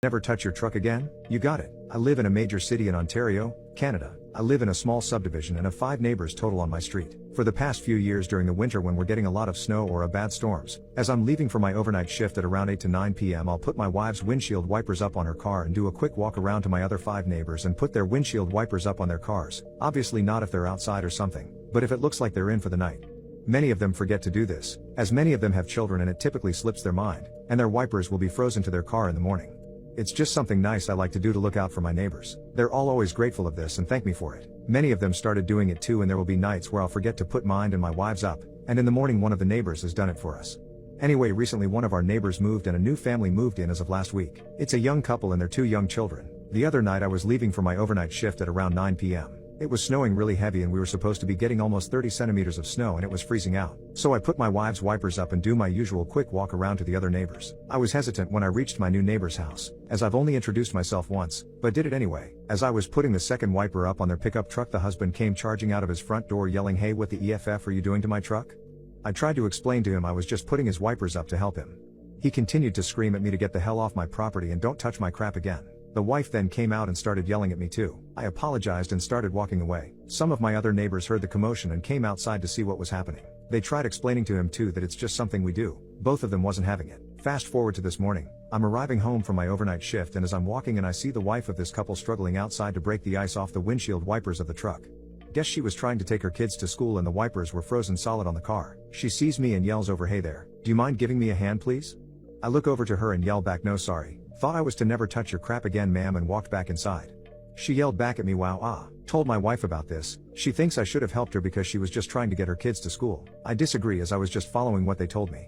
Never touch your truck again? You got it. I live in a major city in Ontario, Canada. I live in a small subdivision and have 5 neighbors total on my street. For the past few years during the winter when we're getting a lot of snow or a bad storms, as I'm leaving for my overnight shift at around 8 to 9 p.m. I'll put my wife's windshield wipers up on her car and do a quick walk around to my other 5 neighbors and put their windshield wipers up on their cars. Obviously not if they're outside or something, but if it looks like they're in for the night. Many of them forget to do this, as many of them have children and it typically slips their mind, and their wipers will be frozen to their car in the morning. It's just something nice I like to do to look out for my neighbors. They're all always grateful of this and thank me for it. Many of them started doing it too, and there will be nights where I'll forget to put mine and my wife's up, and in the morning one of the neighbors has done it for us. Anyway, recently one of our neighbors moved and a new family moved in as of last week. It's a young couple and their 2 young children. The other night I was leaving for my overnight shift at around 9 p.m. It was snowing really heavy and we were supposed to be getting almost 30 centimeters of snow and it was freezing out. So I put my wife's wipers up and do my usual quick walk around to the other neighbors. I was hesitant when I reached my new neighbor's house, as I've only introduced myself once, but did it anyway. As I was putting the second wiper up on their pickup truck, the husband came charging out of his front door yelling, "Hey, what the EFF are you doing to my truck?" I tried to explain to him I was just putting his wipers up to help him. He continued to scream at me to get the hell off my property and don't touch my crap again. The wife then came out and started yelling at me too. I apologized and started walking away. Some of my other neighbors heard the commotion and came outside to see what was happening. They tried explaining to him too that it's just something we do. Both of them wasn't having it. Fast forward to this morning. I'm arriving home from my overnight shift and as I'm walking and I see the wife of this couple struggling outside to break the ice off the windshield wipers of the truck. Guess she was trying to take her kids to school and the wipers were frozen solid on the car. She sees me and yells over, "Hey there, do you mind giving me a hand please?" I look over to her and yell back, "No sorry. Thought I was to never touch your crap again ma'am," and walked back inside. She yelled back at me, "Wow, told my wife about this. She thinks I should have helped her because she was just trying to get her kids to school." I disagree as I was just following what they told me.